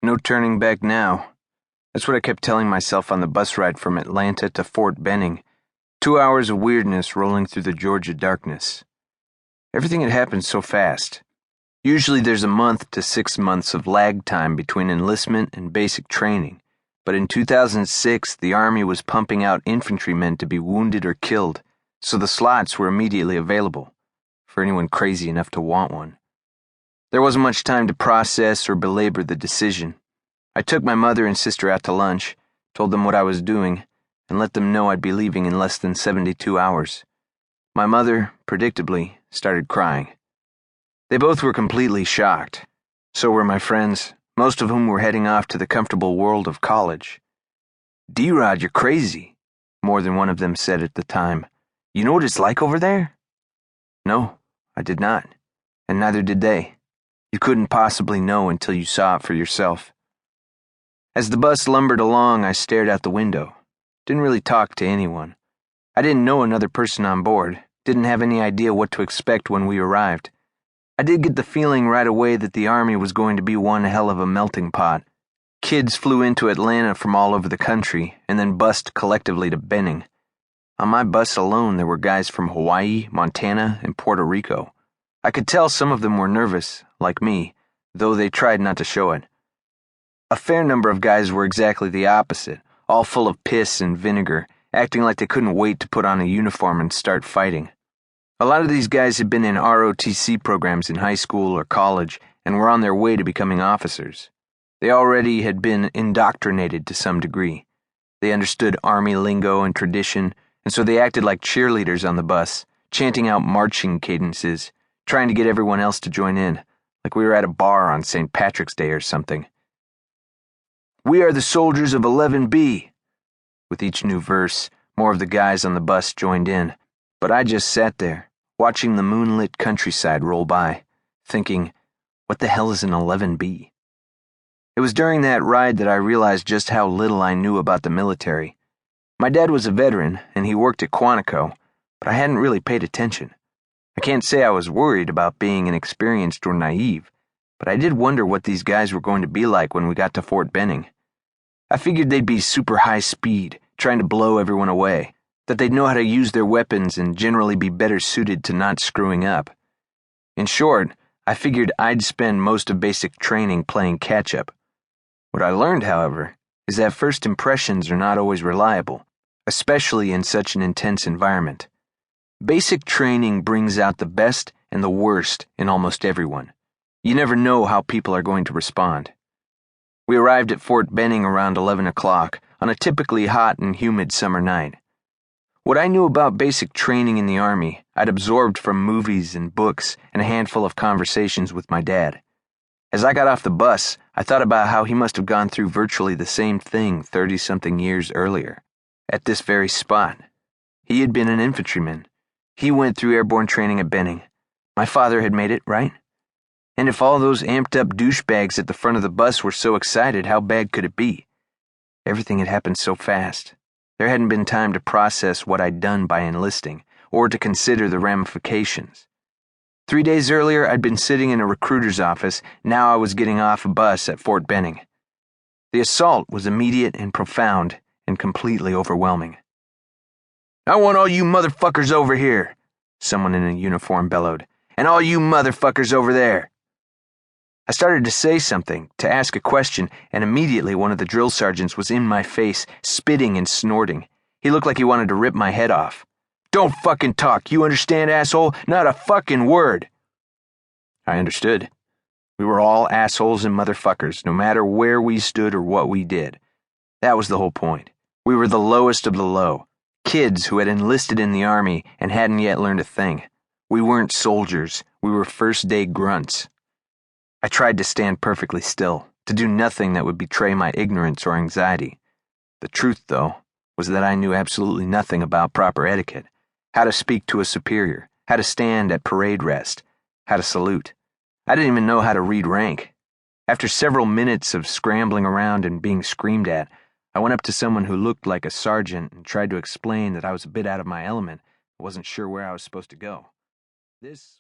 No turning back now. That's what I kept telling myself on the bus ride from Atlanta to Fort Benning. 2 hours of weirdness rolling through the Georgia darkness. Everything had happened so fast. Usually there's a month to 6 months of lag time between enlistment and basic training, but in 2006 the Army was pumping out infantrymen to be wounded or killed, so the slots were immediately available for anyone crazy enough to want one. There wasn't much time to process or belabor the decision. I took my mother and sister out to lunch, told them what I was doing, and let them know I'd be leaving in less than 72 hours. My mother, predictably, started crying. They both were completely shocked. So were my friends, most of whom were heading off to the comfortable world of college. "D-Rod, you're crazy," more than one of them said at the time. "You know what it's like over there?" No, I did not, and neither did they. You couldn't possibly know until you saw it for yourself. As the bus lumbered along, I stared out the window. Didn't really talk to anyone. I didn't know another person on board, didn't have any idea what to expect when we arrived. I did get the feeling right away that the Army was going to be one hell of a melting pot. Kids flew into Atlanta from all over the country and then bussed collectively to Benning. On my bus alone, there were guys from Hawaii, Montana, and Puerto Rico. I could tell some of them were nervous, like me, though they tried not to show it. A fair number of guys were exactly the opposite, all full of piss and vinegar, acting like they couldn't wait to put on a uniform and start fighting. A lot of these guys had been in ROTC programs in high school or college and were on their way to becoming officers. They already had been indoctrinated to some degree. They understood Army lingo and tradition, and so they acted like cheerleaders on the bus, chanting out marching cadences, trying to get everyone else to join in, like we were at a bar on St. Patrick's Day or something. "We are the soldiers of 11B." With each new verse, more of the guys on the bus joined in, but I just sat there, watching the moonlit countryside roll by, thinking, what the hell is an 11B? It was during that ride that I realized just how little I knew about the military. My dad was a veteran, and he worked at Quantico, but I hadn't really paid attention. I can't say I was worried about being inexperienced or naive, but I did wonder what these guys were going to be like when we got to Fort Benning. I figured they'd be super high speed, trying to blow everyone away, that they'd know how to use their weapons and generally be better suited to not screwing up. In short, I figured I'd spend most of basic training playing catch-up. What I learned, however, is that first impressions are not always reliable, especially in such an intense environment. Basic training brings out the best and the worst in almost everyone. You never know how people are going to respond. We arrived at Fort Benning around 11 o'clock on a typically hot and humid summer night. What I knew about basic training in the Army, I'd absorbed from movies and books and a handful of conversations with my dad. As I got off the bus, I thought about how he must have gone through virtually the same thing 30-something years earlier, at this very spot. He had been an infantryman. He went through airborne training at Benning. My father had made it, right? And if all those amped-up douchebags at the front of the bus were so excited, how bad could it be? Everything had happened so fast. There hadn't been time to process what I'd done by enlisting, or to consider the ramifications. 3 days earlier, I'd been sitting in a recruiter's office. Now I was getting off a bus at Fort Benning. The assault was immediate and profound and completely overwhelming. "I want all you motherfuckers over here," someone in a uniform bellowed, "and all you motherfuckers over there." I started to say something, to ask a question, and immediately one of the drill sergeants was in my face, spitting and snorting. He looked like he wanted to rip my head off. "Don't fucking talk, you understand, asshole? Not a fucking word." I understood. We were all assholes and motherfuckers, no matter where we stood or what we did. That was the whole point. We were the lowest of the low. Kids who had enlisted in the Army and hadn't yet learned a thing. We weren't soldiers. We were first-day grunts. I tried to stand perfectly still, to do nothing that would betray my ignorance or anxiety. The truth, though, was that I knew absolutely nothing about proper etiquette, how to speak to a superior, how to stand at parade rest, how to salute. I didn't even know how to read rank. After several minutes of scrambling around and being screamed at, I went up to someone who looked like a sergeant and tried to explain that I was a bit out of my element and wasn't sure where I was supposed to go. This